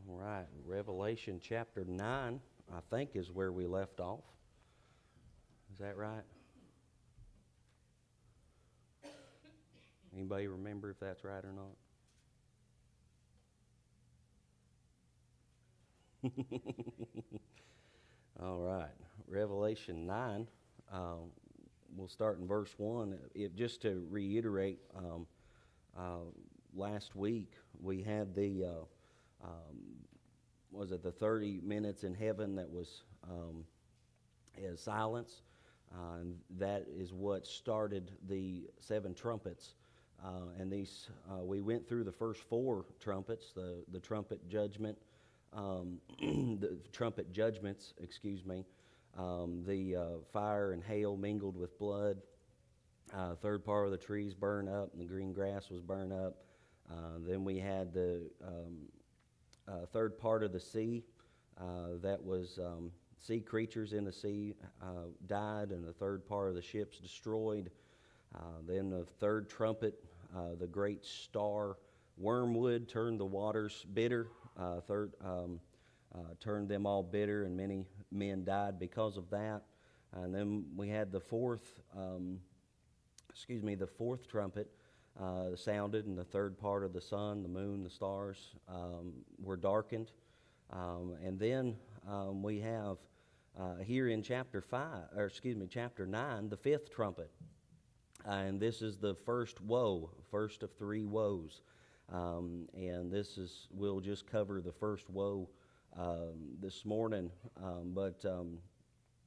All right, Revelation chapter 9, I think, is where we left off. Is that right? Anybody remember if that's right or not? All right, Revelation 9. We'll start in verse 1. Just to reiterate, last week we had the the 30 minutes in heaven that was as silence, and that is what started the 7 trumpets. And these we went through the first 4 trumpets, the trumpet judgment, the trumpet judgments, the fire and hail mingled with blood. Third part of the trees burned up, and the green grass was burned up. Then we had the third part of the sea, that was sea creatures in the sea died, and the third part of the ships destroyed. Then the third trumpet, the great star wormwood turned the waters bitter. Turned them all bitter, and many men died because of that. And then we had the fourth trumpet sounded, and the third part of the sun, the moon, the stars were darkened. And then we have here in chapter 9, the 5th trumpet. And this is the first woe, first of 3 woes. And we'll just cover the first woe this morning. But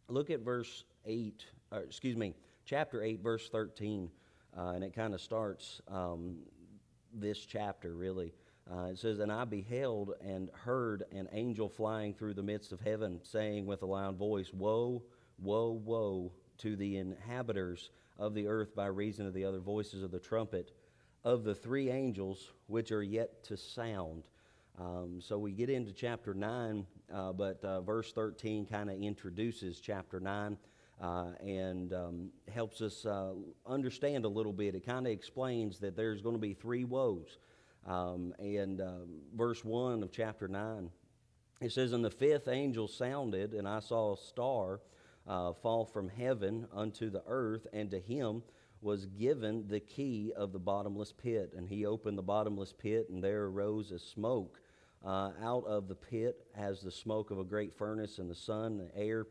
look at chapter 8, verse 13. And it kind of starts this chapter, really. It says, "And I beheld and heard an angel flying through the midst of heaven, saying with a loud voice, Woe, woe, woe to the inhabitants of the earth by reason of the other voices of the trumpet of the 3 angels which are yet to sound." So we get into chapter 9, but verse 13 kind of introduces chapter 9 and helps us understand a little bit. It kind of explains that there's going to be 3 woes. Verse 1 of chapter 9, it says, "And the 5th angel sounded, and I saw a star fall from heaven unto the earth, and to him was given the key of the bottomless pit. And he opened the bottomless pit, and there arose a smoke out of the pit as the smoke of a great furnace, and the sun and the air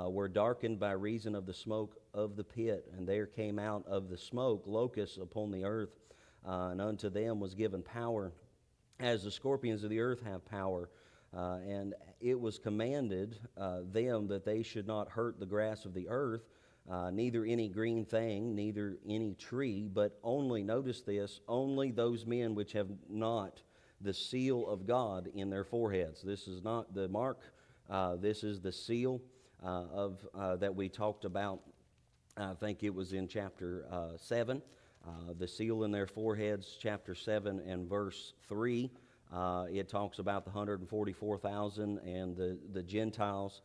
were darkened by reason of the smoke of the pit. And there came out of the smoke locusts upon the earth, and unto them was given power, as the scorpions of the earth have power. And it was commanded them that they should not hurt the grass of the earth, neither any green thing, neither any tree, but only," notice this, "only those men which have not the seal of God in their foreheads." This is not the mark, this is the seal that we talked about. I think it was in chapter 7, the seal in their foreheads, chapter 7 and verse 3. It talks about the 144,000 and the Gentiles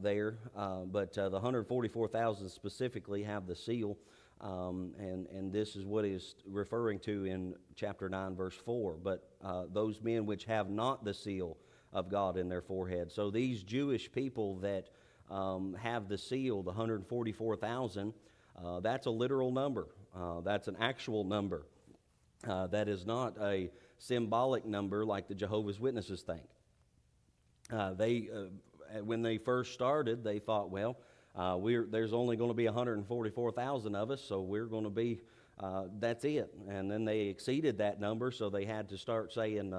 there, but the 144,000 specifically have the seal, and this is what is referring to in chapter 9, verse 4. But those men which have not the seal of God in their forehead. So these Jewish people that have the seal, the 144,000, that's a literal number. That's an actual number. That is not a symbolic number like the Jehovah's Witnesses think. When they first started, they thought, well, there's only going to be 144,000 of us, so we're going to be, that's it. And then they exceeded that number, so they had to start saying,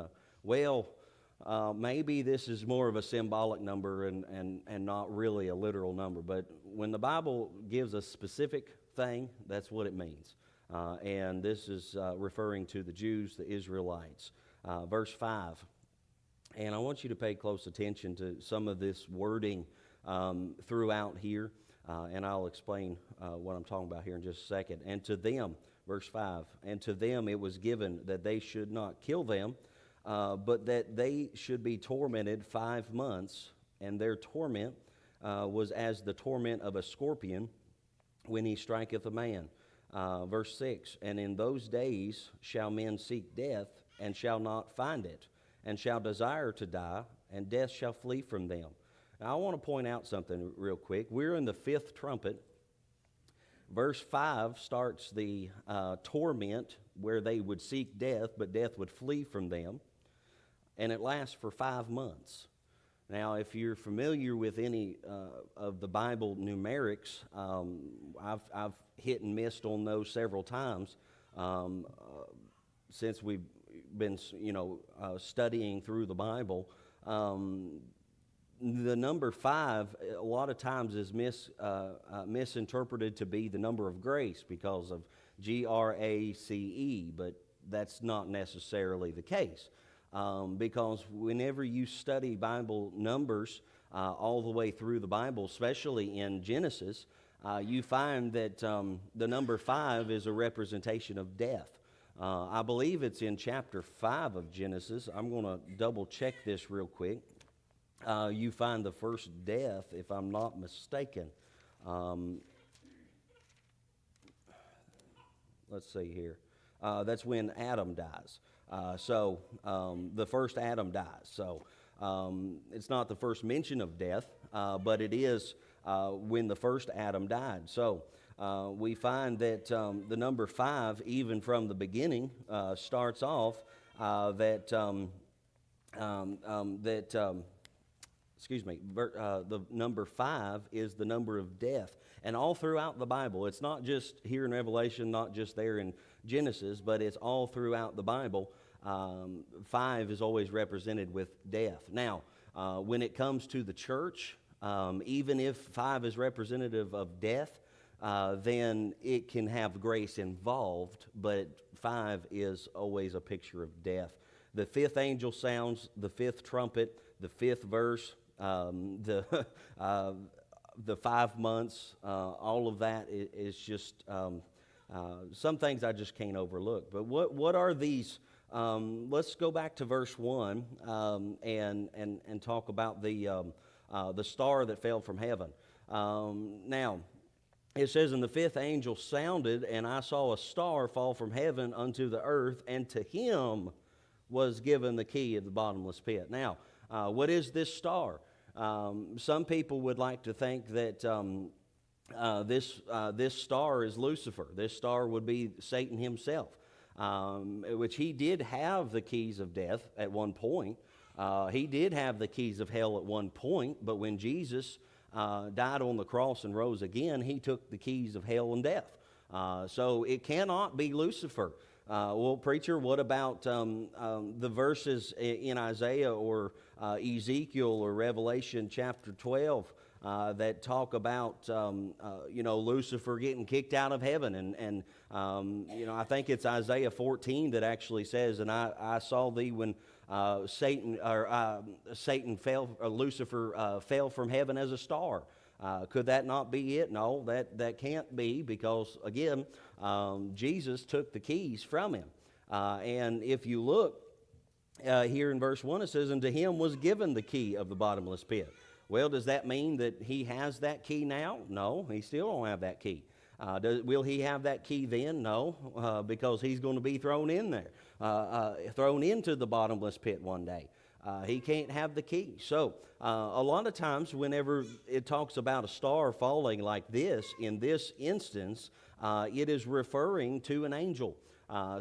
maybe this is more of a symbolic number and not really a literal number. But when the Bible gives a specific thing, that's what it means. And this is referring to the Jews, the Israelites. Verse 5. And I want you to pay close attention to some of this wording throughout here, and I'll explain what I'm talking about here in just a second. "And to them," verse 5, "and to them it was given that they should not kill them, but that they should be tormented 5 months, and their torment was as the torment of a scorpion when he striketh a man." Verse 6, "And in those days shall men seek death, and shall not find it, and shall desire to die, and death shall flee from them. Now, I want to point out something real quick. We're in the fifth trumpet. Verse 5 starts the torment where they would seek death, but death would flee from them. And it lasts for 5 months. Now, if you're familiar with any of the Bible numerics, I've hit and missed on those several times since we've been, studying through the Bible. The number 5 a lot of times is misinterpreted to be the number of grace because of GRACE, but that's not necessarily the case. Because whenever you study Bible numbers all the way through the Bible, especially in Genesis, you find that the number 5 is a representation of death. I believe it's in chapter 5 of Genesis. I'm going to double check this real quick. You find the first death, if I'm not mistaken. Let's see here. That's when Adam dies. So the first Adam dies. So it's not the first mention of death, but it is when the first Adam died. So we find that the number 5, even from the beginning, starts off the number 5 is the number of death. And all throughout the Bible, it's not just here in Revelation, not just there in Genesis, but it's all throughout the Bible. 5 is always represented with death. Now, when it comes to the church, even if 5 is representative of death, then it can have grace involved, but 5 is always a picture of death. The fifth angel sounds the fifth trumpet, the fifth verse, the 5 months, all of that is just some things I just can't overlook. But what are these? Let's go back to verse 1 and talk about the star that fell from heaven. Now, it says, "And the fifth angel sounded, and I saw a star fall from heaven unto the earth, and to him was given the key of the bottomless pit." Now, what is this star? Some people would like to think that this star is Lucifer. This star would be Satan himself, which he did have the keys of death at one point. He did have the keys of hell at one point, but when Jesus died on the cross and rose again, he took the keys of hell and death. So it cannot be Lucifer. Well, preacher, what about the verses in Isaiah or Ezekiel or Revelation chapter 12 that talk about, Lucifer getting kicked out of heaven? And I think it's Isaiah 14 that actually says, "And I saw thee when Satan fell, Lucifer fell from heaven as a star." Could that not be it? No, that can't be, because again, Jesus took the keys from him. And if you look here in verse 1, it says, "And to him was given the key of the bottomless pit." Well, does that mean that he has that key now? No, he still don't have that key. Will he have that key then? No, because he's going to be thrown in there, thrown into the bottomless pit one day. He can't have the key. So a lot of times whenever it talks about a star falling like this, in this instance, it is referring to an angel.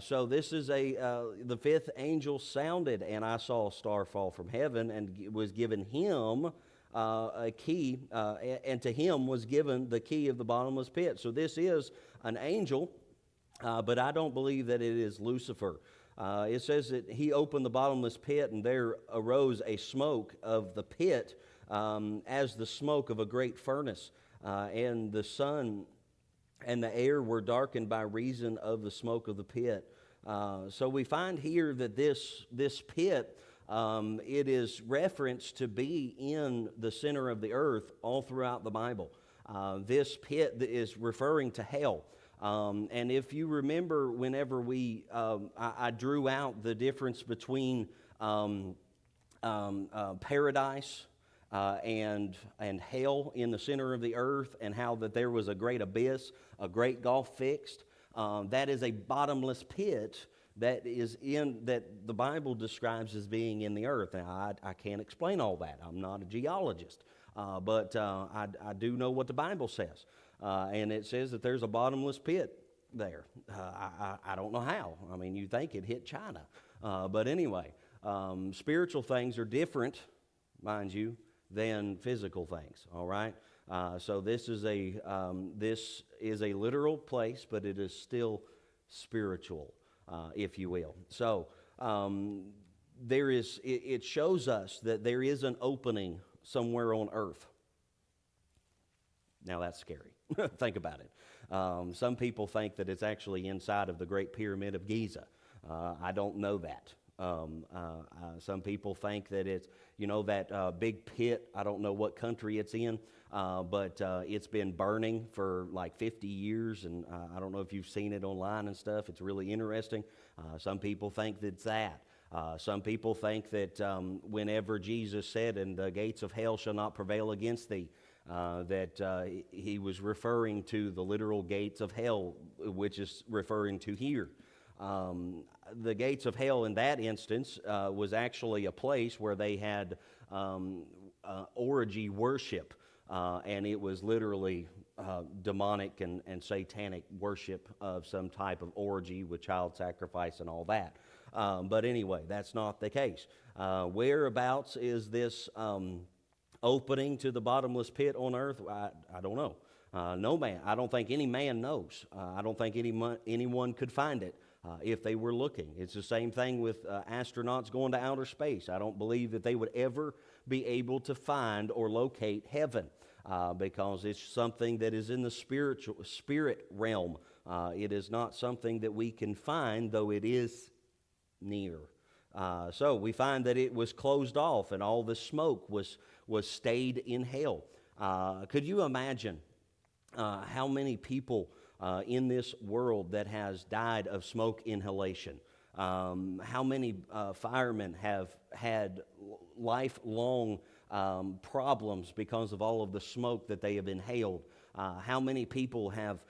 So this is the fifth angel sounded, and I saw a star fall from heaven, and was given him a key, and to him was given the key of the bottomless pit. So this is an angel, but I don't believe that it is Lucifer. It says that he opened the bottomless pit, and there arose a smoke of the pit as the smoke of a great furnace, and the sun and the air were darkened by reason of the smoke of the pit. So we find here that this pit, it is referenced to be in the center of the earth all throughout the Bible. This pit is referring to hell. And if you remember, whenever I drew out the difference between paradise and hell in the center of the earth, and how that there was a great abyss, a great gulf fixed, that is a bottomless pit that the Bible describes as being in the earth. Now, I can't explain all that. I'm not a geologist, but I do know what the Bible says, and it says that there's a bottomless pit there. I don't know how. I mean, you think it hit China, but anyway, spiritual things are different, mind you, than physical things. All right. So this is a literal place, but it is still spiritual, if you will. So it shows us that there is an opening somewhere on earth. Now that's scary. Think about it. Some people think that it's actually inside of the Great Pyramid of Giza. I don't know that. Some people think that it's, that big pit. I don't know what country it's in, but it's been burning for like 50 years, and I don't know if you've seen it online and stuff. It's really interesting. Some people think that's that. Some people think that whenever Jesus said, "And the gates of hell shall not prevail against thee," that he was referring to the literal gates of hell, which is referring to here. The gates of hell in that instance was actually a place where they had orgy worship, and it was literally demonic and satanic worship of some type of orgy with child sacrifice and all that. But anyway, that's not the case. Whereabouts is this opening to the bottomless pit on earth? I don't know. No man. I don't think any man knows. I don't think anyone could find it if they were looking. It's the same thing with astronauts going to outer space. I don't believe that they would ever be able to find or locate heaven because it's something that is in the spirit realm. It is not something that we can find, though it is near. So we find that it was closed off, and all the smoke was stayed in hell. Could you imagine how many people in this world that has died of smoke inhalation? How many firemen have had lifelong problems because of all of the smoke that they have inhaled? How many people have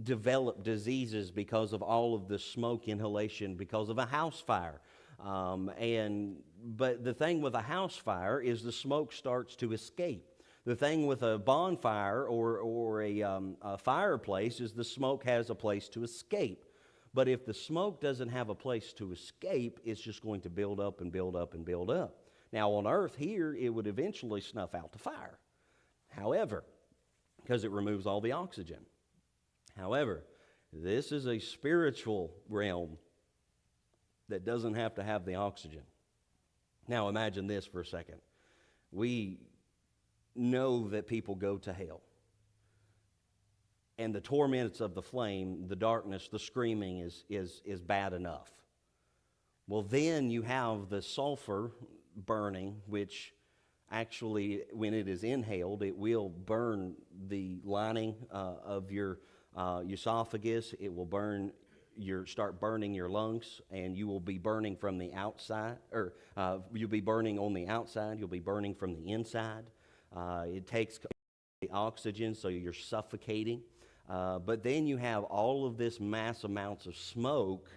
developed diseases because of all of the smoke inhalation because of a house fire? But the thing with a house fire is the smoke starts to escape. The thing with a bonfire or a fireplace is the smoke has a place to escape. But if the smoke doesn't have a place to escape, it's just going to build up and build up and build up. Now on earth here, it would eventually snuff out the fire. However, because it removes all the oxygen. However, this is a spiritual realm that doesn't have to have the oxygen. Now imagine this for a second. We know that people go to hell. And the torments of the flame, the darkness, the screaming is bad enough. Well, then you have the sulfur burning, which actually, when it is inhaled, it will burn the lining of your esophagus. It will start burning your lungs, and you will be burning from the outside, or you'll be burning on the outside. You'll be burning from the inside. It takes the oxygen, so you're suffocating. But then you have all of this mass amounts of smoke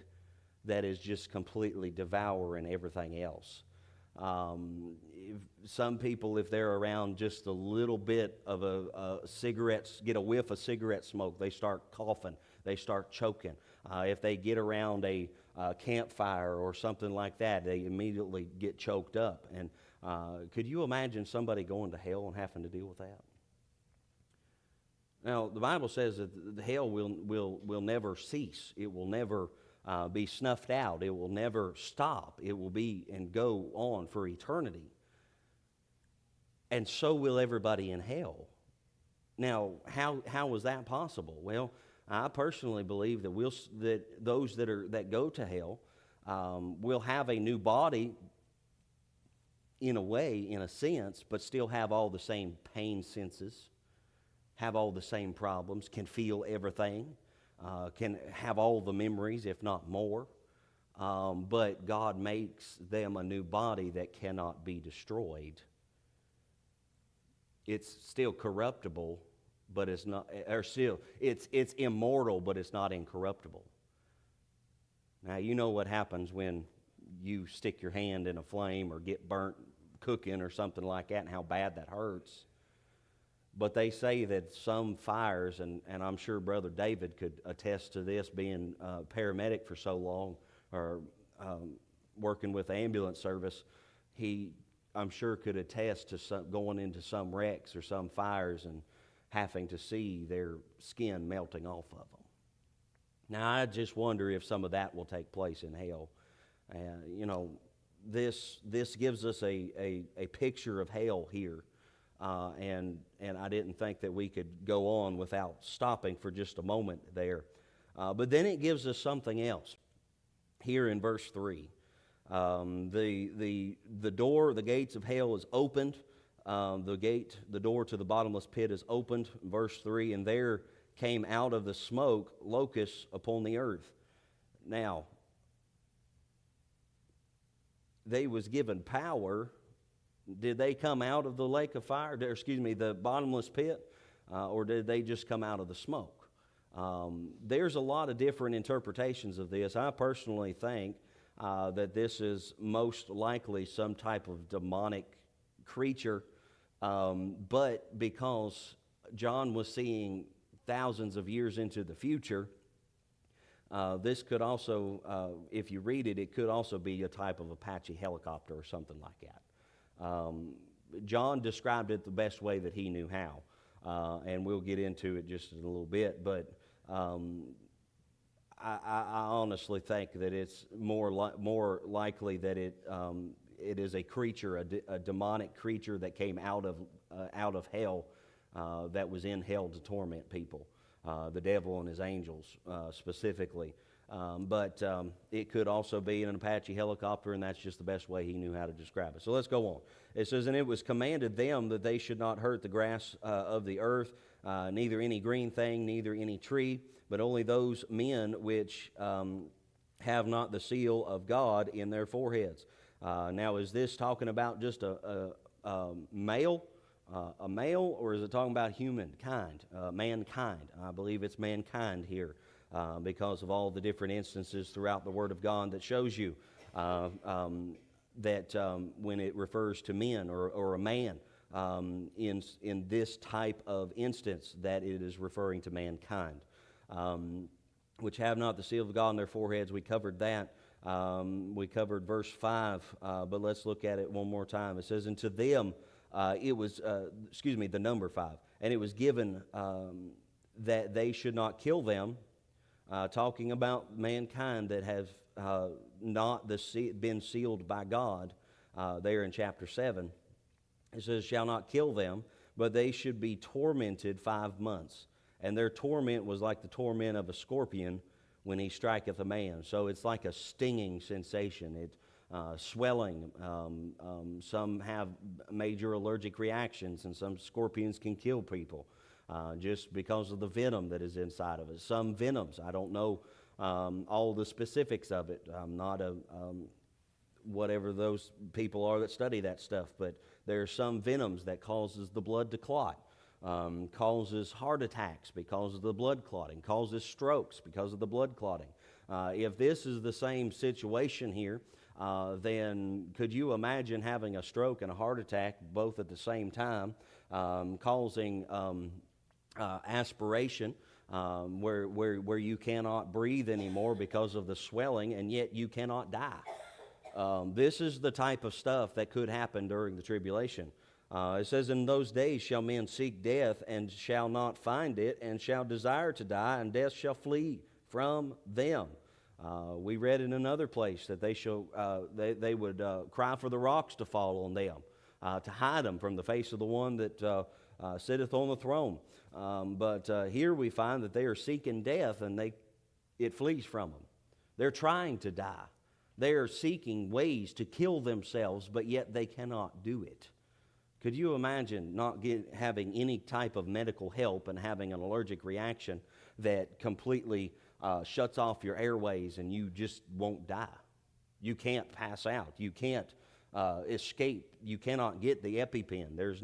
that is just completely devouring everything else. Some people, if they're around just a little bit of a cigarette, get a whiff of cigarette smoke, they start coughing, they start choking. If they get around a campfire or something like that, they immediately get choked up. And could you imagine somebody going to hell and having to deal with that? Now, the Bible says that the hell will never cease. It will never be snuffed out. It will never stop. It will be and go on for eternity. And so will everybody in hell. Now, how is that possible? Well, I personally believe that those that go to hell will have a new body in a way, in a sense, but still have all the same pain senses, have all the same problems, can feel everything, can have all the memories, if not more. But God makes them a new body that cannot be destroyed. It's still corruptible, but it's not, or still, it's immortal, but it's not incorruptible. Now, you know what happens when you stick your hand in a flame or get burnt cooking or something like that, and how bad that hurts. But they say that some fires, and I'm sure Brother David could attest to this, being a paramedic for so long, or working with the ambulance service, I'm sure could attest to going into some wrecks or some fires and having to see their skin melting off of them. Now, I just wonder if some of that will take place in hell. This gives us a picture of hell here, and I didn't think that we could go on without stopping for just a moment there. But then it gives us something else here in verse 3. The door, the gates of hell is opened. The door to the bottomless pit is opened. Verse 3, and there came out of the smoke locusts upon the earth. Now, they was given power. Did they come out of the lake of fire, the bottomless pit, or did they just come out of the smoke? There's a lot of different interpretations of this. I personally think that this is most likely some type of demonic creature, but because John was seeing thousands of years into the future, this could also, if you read it, it could also be a type of Apache helicopter or something like that. John described it the best way that he knew how, and we'll get into it just in a little bit, but I honestly think that it's more likely that it is a creature, a demonic creature that came out of hell, that was in hell to torment people, the devil and his angels specifically. But it could also be an Apache helicopter, and that's just the best way he knew how to describe it. So let's go on. It says, and it was commanded them that they should not hurt the grass of the earth, neither any green thing, neither any tree, but only those men which have not the seal of God in their foreheads. Now, is this talking about just a male? A male, or is it talking about humankind, mankind? I believe it's mankind here, because of all the different instances throughout the Word of God that shows you that when it refers to men or a man, in this type of instance, that it is referring to mankind, which have not the seal of God in their foreheads. We covered that. We covered verse 5, but let's look at it one more time. It says, and to them, it was, the number 5. And it was given that they should not kill them, talking about mankind that have not been sealed by God, there in chapter 7. It says, shall not kill them, but they should be tormented 5 months. And their torment was like the torment of a scorpion when he striketh a man. So it's like a stinging sensation. It swelling. Some have major allergic reactions, and some scorpions can kill people just because of the venom that is inside of it. Some venoms, I don't know all the specifics of it. I'm not whatever those people are that study that stuff, but there are some venoms that causes the blood to clot, causes heart attacks because of the blood clotting, causes strokes because of the blood clotting. If this is the same situation here, then could you imagine having a stroke and a heart attack both at the same time, causing aspiration, where you cannot breathe anymore because of the swelling, and yet you cannot die? This is the type of stuff that could happen during the tribulation. It says, in those days shall men seek death, and shall not find it, and shall desire to die, and death shall flee from them. We read in another place that they would cry for the rocks to fall on them, to hide them from the face of the one that sitteth on the throne. But here we find that they are seeking death, and it flees from them. They're trying to die. They are seeking ways to kill themselves, but yet they cannot do it. Could you imagine not having any type of medical help and having an allergic reaction that completely shuts off your airways, and you just won't die? You can't pass out. You can't escape. You cannot get the EpiPen. There's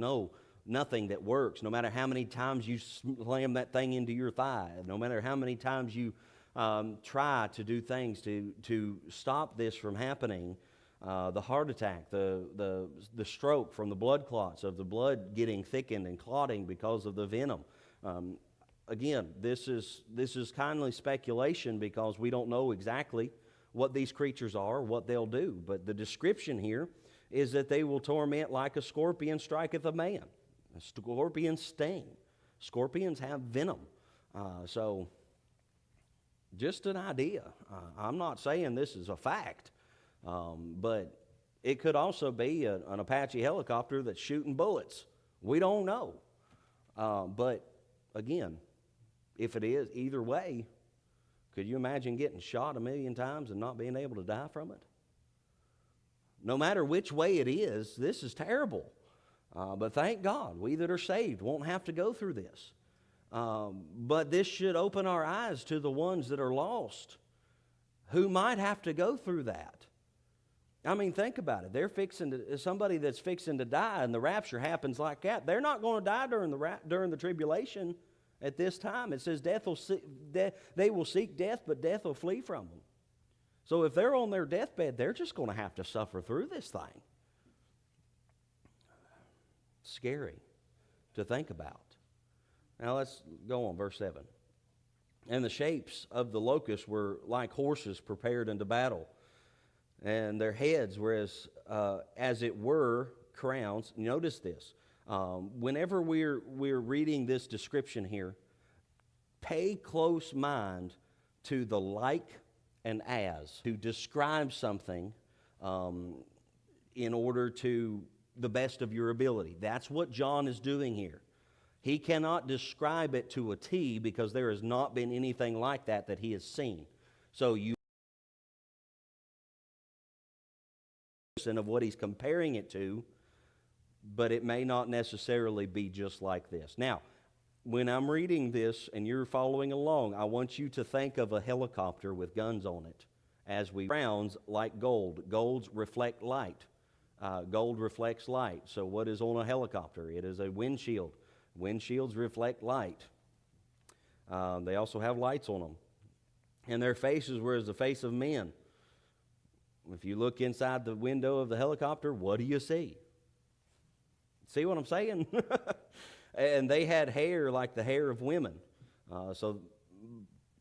nothing that works. No matter how many times you slam that thing into your thigh, no matter how many times you try to do things to stop this from happening. The heart attack, the stroke from the blood clots, of the blood getting thickened and clotting because of the venom. Again, this is kindly speculation because we don't know exactly what these creatures are, what they'll do. But the description here is that they will torment like a scorpion striketh a man. A scorpion sting. Scorpions have venom. So just an idea. I'm not saying this is a fact, but it could also be an Apache helicopter that's shooting bullets. We don't know. But again, if it is, either way, could you imagine getting shot 1,000,000 times and not being able to die from it? No matter which way it is, this is terrible. But thank God, we that are saved won't have to go through this. But this should open our eyes to the ones that are lost, who might have to go through that. I mean, think about it. They're somebody that's fixing to die, and the rapture happens like that. They're not going to die during the tribulation at this time. It says they will seek death, but death will flee from them. So if they're on their deathbed, they're just going to have to suffer through this thing. Scary to think about. Now let's go on, verse 7. And the shapes of the locusts were like horses prepared unto battle, and their heads were as it were crowns. Notice this. Whenever we're reading this description here, pay close mind to the like and as to describe something in order to the best of your ability. That's what John is doing here. He cannot describe it to a T because there has not been anything like that he has seen. So you of what he's comparing it to, but it may not necessarily be just like this. Now, when I'm reading this and you're following along, I want you to think of a helicopter with guns on it as we crowns like gold. Golds reflect light. Gold reflects light. So what is on a helicopter? It is a windshield. Windshields reflect light. They also have lights on them. And their faces were as the face of men. If you look inside the window of the helicopter, what do you see? See what I'm saying? And they had hair like the hair of women. So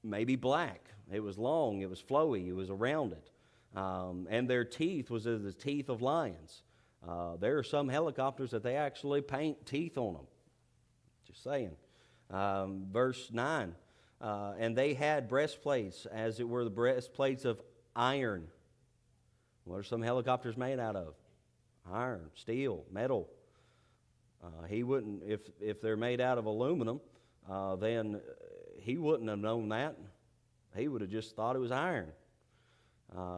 maybe black. It was long, it was flowy, it was around it. And their teeth was as the teeth of lions. There are some helicopters that they actually paint teeth on them. Just saying. Verse 9. And they had breastplates, as it were the breastplates of iron. What are some helicopters made out of? Iron, steel, metal. He wouldn't, if they're made out of aluminum, then he wouldn't have known that. He would have just thought it was iron.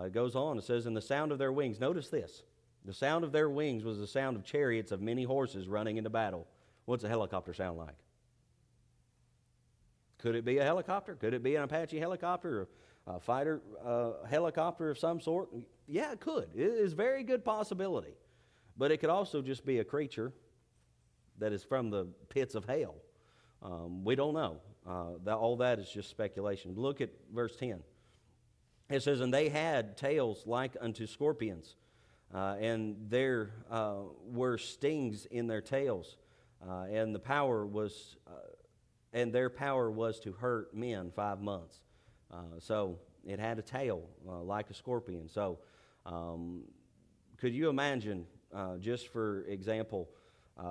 It goes on, it says, and the sound of their wings. Notice this. The sound of their wings was the sound of chariots of many horses running into battle. What's a helicopter sound like? Could it be a helicopter? Could it be an Apache helicopter or a fighter helicopter of some sort? Yeah, it could. It is a very good possibility. But it could also just be a creature that is from the pits of hell. We don't know. All that is just speculation. Look at verse 10. It says, and they had tails like unto scorpions, and there were stings in their tails, and their power was to hurt men 5 months. So it had a tail like a scorpion. So could you imagine, just for example,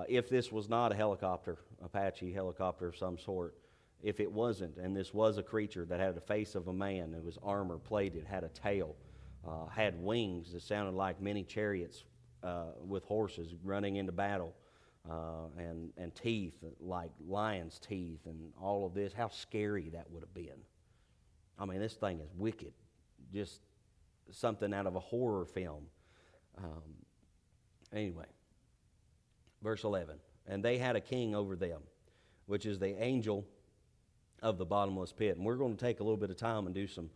if this was not a helicopter, Apache helicopter of some sort, if it wasn't, and this was a creature that had the face of a man, it was armor plated, had a tail, had wings that sounded like many chariots with horses running into battle, and teeth like lion's teeth, and all of this, how scary that would have been. I mean, this thing is wicked, just something out of a horror film. Anyway, verse 11, and they had a king over them, which is the angel of the bottomless pit. And we're going to take a little bit of time and do some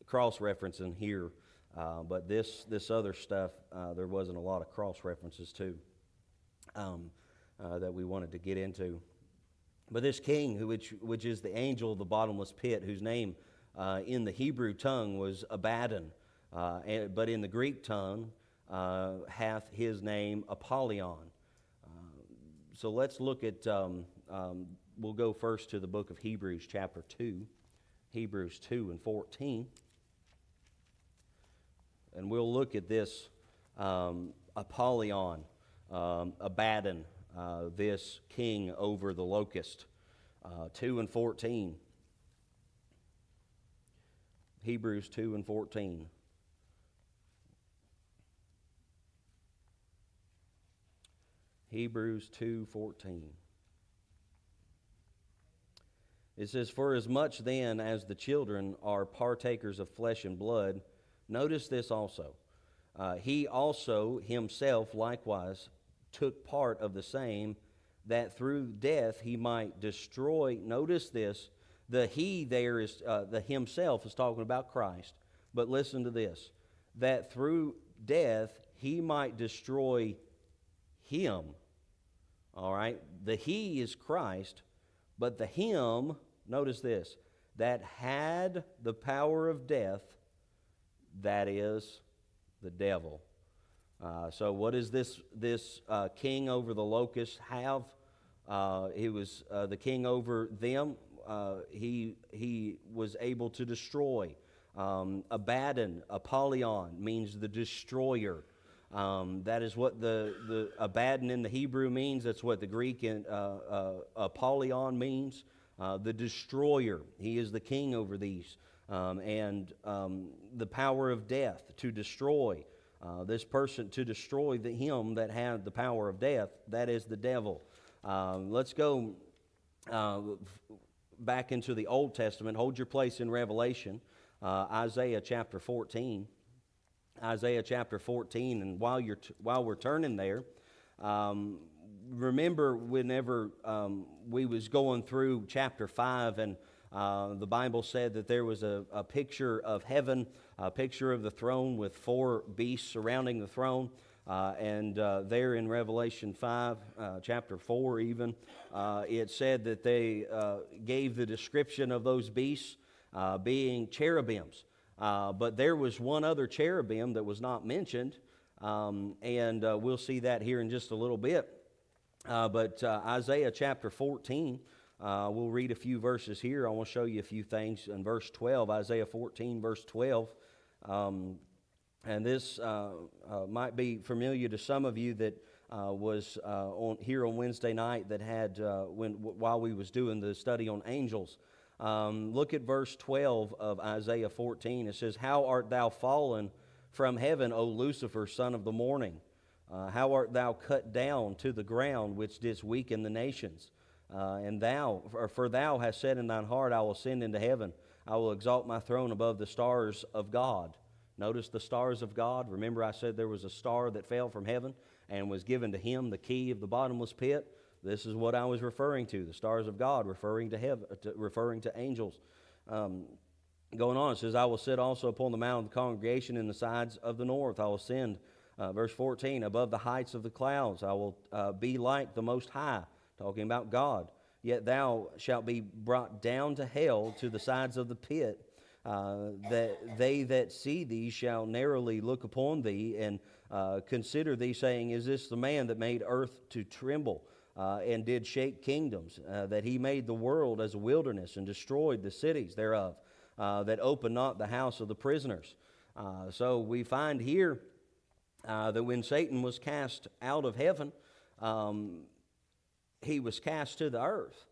cross-referencing here, but this other stuff, there wasn't a lot of cross-references to that we wanted to get into. But this king, which is the angel of the bottomless pit, whose name in the Hebrew tongue was Abaddon, but in the Greek tongue hath his name Apollyon. So let's look at, we'll go first to the book of Hebrews chapter 2, Hebrews 2 and 14. And we'll look at this Apollyon, Abaddon, this king over the locust. 2 and 14. Hebrews 2 and 14. Hebrews 2:14. It says, "For as much then as the children are partakers of flesh and blood," notice this also, "he also himself likewise took part of the same, that through death he might destroy," notice this, the he there is, the himself is talking about Christ, but listen to this, "that through death he might destroy him." All right, the he is Christ, but the him, notice this, "that had the power of death," that is the devil. So what does this king over the locusts have? He was the king over them. He was able to destroy. Abaddon, Apollyon, means the destroyer. That is what the Abaddon in the Hebrew means. That's what the Greek in Apollyon means. The destroyer. He is the king over these. And the power of death, to destroy. This person, to destroy him that had the power of death, that is the devil. Let's go back into the Old Testament. Hold your place in Revelation, Isaiah chapter 14. Isaiah chapter 14, and while we're turning there, remember whenever we was going through chapter 5, and the Bible said that there was a picture of heaven, a picture of the throne with 4 beasts surrounding the throne, and there in Revelation 5, chapter 4 even, it said that they gave the description of those beasts being cherubims. But there was one other cherubim that was not mentioned, and we'll see that here in just a little bit. But Isaiah chapter 14, we'll read a few verses here. I want to show you a few things. In verse 12, Isaiah 14, verse 12, and this might be familiar to some of you that was here on Wednesday night that had while we was doing the study on angels. Look at verse 12 of Isaiah 14. It says, "How art thou fallen from heaven, O Lucifer, son of the morning? How art thou cut down to the ground, which didst weaken the nations? And for thou hast said in thine heart, I will ascend into heaven. I will exalt my throne above the stars of God." Notice the stars of God. Remember I said there was a star that fell from heaven and was given to him the key of the bottomless pit. This is what I was referring to, the stars of God, referring to heaven, referring to angels. Going on, it says, "I will sit also upon the mount of the congregation in the sides of the north. I will ascend," verse 14, "above the heights of the clouds. I will be like the Most High," talking about God. "Yet thou shalt be brought down to hell, to the sides of the pit. That they that see thee shall narrowly look upon thee, and consider thee, saying, Is this the man that made earth to tremble? And did shake kingdoms, that he made the world as a wilderness, and destroyed the cities thereof, that opened not the house of the prisoners." So we find here that when Satan was cast out of heaven, he was cast to the earth.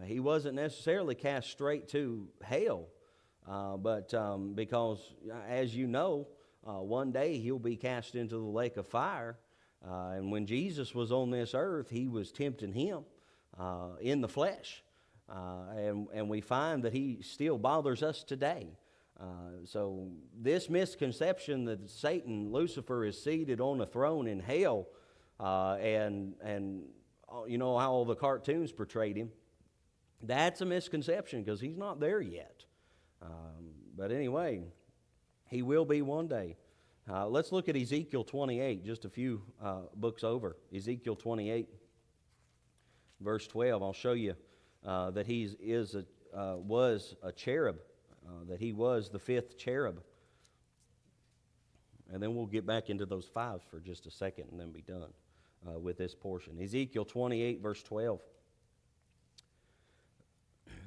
He wasn't necessarily cast straight to hell, but because, as you know, one day he'll be cast into the lake of fire. And when Jesus was on this earth, he was tempting him in the flesh. And we find that he still bothers us today. So this misconception that Satan, Lucifer, is seated on a throne in hell, and you know how all the cartoons portrayed him, that's a misconception because he's not there yet. But anyway, he will be one day. Let's look at Ezekiel 28, just a few books over. Ezekiel 28, verse 12. I'll show you that he was a cherub. that he was the fifth cherub. And then we'll get back into those fives for just a second and then be done with this portion. Ezekiel 28, verse 12.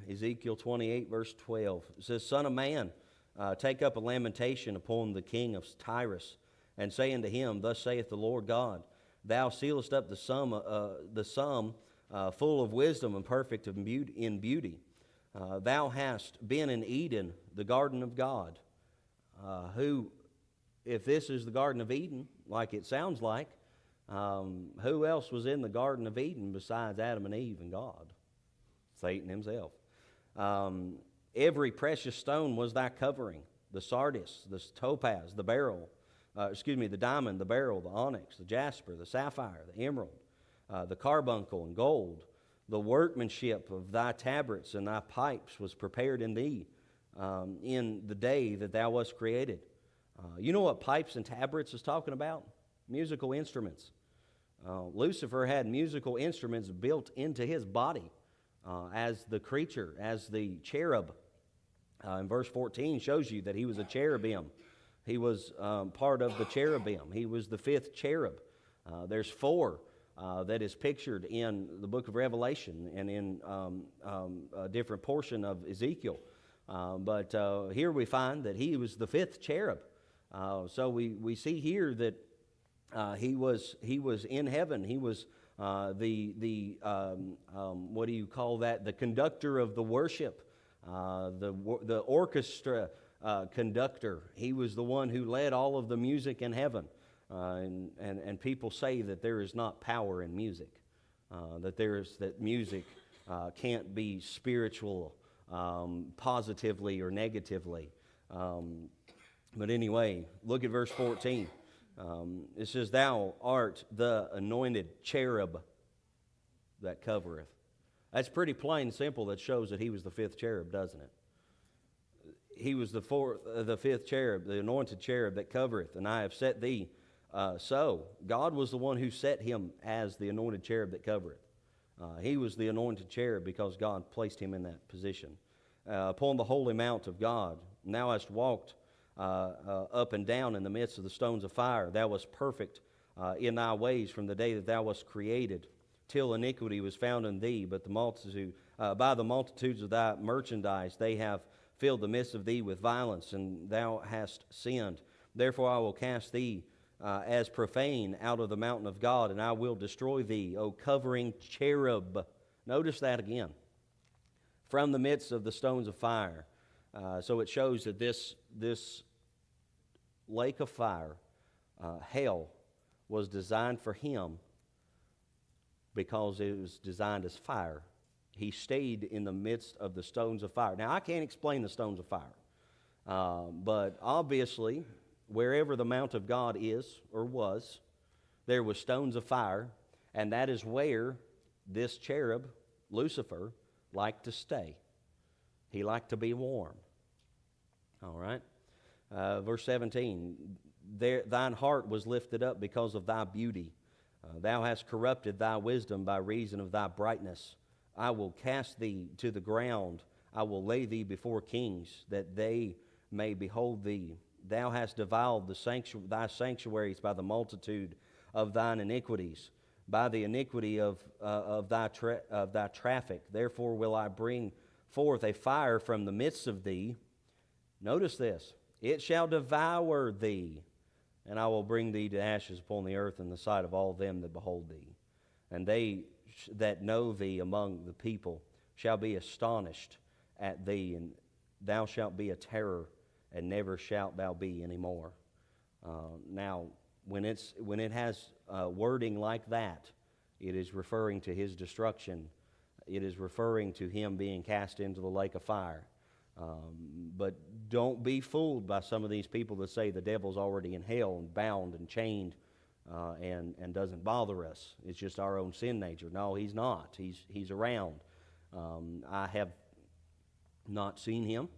Ezekiel 28, verse 12. It says, Son of man, take up a lamentation upon the king of Tyrus, and say unto him, Thus saith the Lord God, Thou sealest up the sum full of wisdom and perfect in beauty. Thou hast been in Eden, the garden of God. Who, if this is the Garden of Eden, like it sounds like, who else was in the Garden of Eden besides Adam and Eve and God? Satan himself. Every precious stone was thy covering, the sardius, the topaz, the the diamond, the beryl, the onyx, the jasper, the sapphire, the emerald, the carbuncle and gold. The workmanship of thy tabrets and thy pipes was prepared in thee in the day that thou wast created. You know what pipes and tabrets is talking about? Musical instruments. Lucifer had musical instruments built into his body as the creature, as the cherub. In verse 14 shows you that he was a cherubim. He was part of the cherubim. He was the fifth cherub. There's four that is pictured in the book of Revelation and in a different portion of Ezekiel. But here we find that he was the fifth cherub. So we see here that he was in heaven. He was the what do you call that? The conductor of the worship, the orchestra conductor. He was the one who led all of the music in heaven. And people say that there is not power in music, that music can't be spiritual positively or negatively. But anyway, look at verse 14. It says, Thou art the anointed cherub that covereth. That's pretty plain and simple. That shows that he was the fifth cherub, doesn't it? He was the fifth cherub, the anointed cherub that covereth, and I have set thee so. God was the one who set him as the anointed cherub that covereth. He was the anointed cherub because God placed him in that position. Upon the holy mount of God, and thou hast walked up and down in the midst of the stones of fire. Thou wast perfect in thy ways from the day that thou wast created, till iniquity was found in thee. But by the multitudes of thy merchandise, they have filled the midst of thee with violence, and thou hast sinned. Therefore I will cast thee as profane out of the mountain of God, and I will destroy thee, O covering cherub. Notice that again. From the midst of the stones of fire. So it shows that this lake of fire, hell, was designed for him because it was designed as fire. He stayed in the midst of the stones of fire. Now, I can't explain the stones of fire, but obviously, wherever the mount of God is or was, there was stones of fire, and that is where this cherub, Lucifer, liked to stay. He liked to be warm. All right? Verse 17, thine heart was lifted up because of thy beauty. Thou hast corrupted thy wisdom by reason of thy brightness. I will cast thee to the ground. I will lay thee before kings, that they may behold thee. Thou hast defiled thy sanctuaries by the multitude of thine iniquities, by the iniquity of thy traffic. Therefore will I bring forth a fire from the midst of thee. Notice this. It shall devour thee, and I will bring thee to ashes upon the earth in the sight of all them that behold thee. And they that know thee among the people shall be astonished at thee, and thou shalt be a terror, and never shalt thou be any more. Now, when it has wording like that, it is referring to his destruction. It is referring to him being cast into the lake of fire. But don't be fooled by some of these people that say the devil's already in hell and bound and chained and doesn't bother us. It's just our own sin nature. No, he's not. He's around. I have not seen him.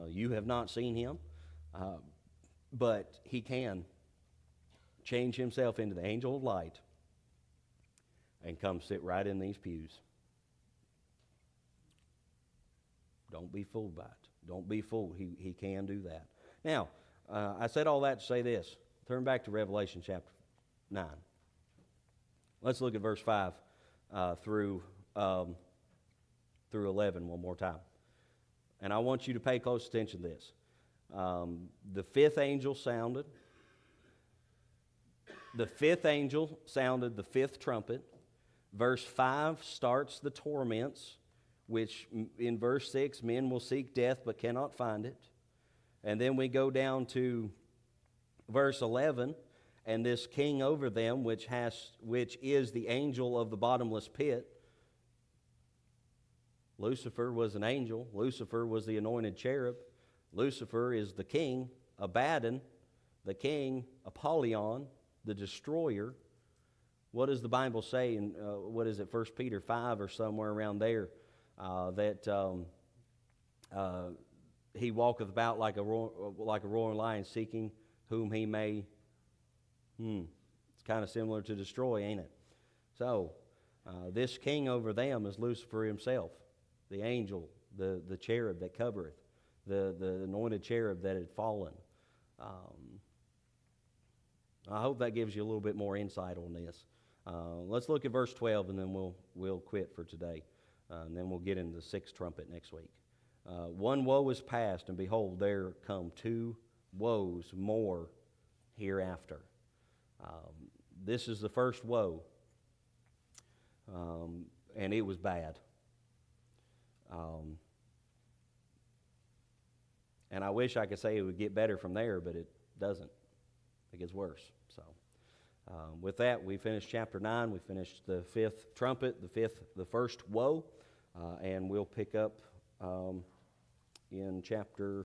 You have not seen him. But he can change himself into the angel of light and come sit right in these pews. Don't be fooled by it. Don't be fooled. He can do that. Now, I said all that to say this. Turn back to Revelation chapter 9. Let's look at verse 5 through 11 one more time. And I want you to pay close attention to this. The fifth angel sounded. The fifth angel sounded the fifth trumpet. Verse 5 starts the torments, which in verse 6, men will seek death but cannot find it. And then we go down to verse 11, and this king over them, which is the angel of the bottomless pit. Lucifer was an angel. Lucifer was the anointed cherub. Lucifer is the king. Abaddon, the king. Apollyon, the destroyer. What does the Bible say in, 1 Peter 5 or somewhere around there? That he walketh about like a roaring lion, seeking whom he may... It's kind of similar to destroy, ain't it? So, this king over them is Lucifer himself, the angel, the cherub that covereth, the anointed cherub that had fallen. I hope that gives you a little bit more insight on this. Let's look at verse 12, and then we'll quit for today. And then we'll get into the sixth trumpet next week. One woe is past, and behold, there come two woes more hereafter. This is the first woe, and it was bad. And I wish I could say it would get better from there, but it doesn't. It gets worse. So, with that, we finished chapter 9. We finished the fifth trumpet, the first woe, and we'll pick up in chapter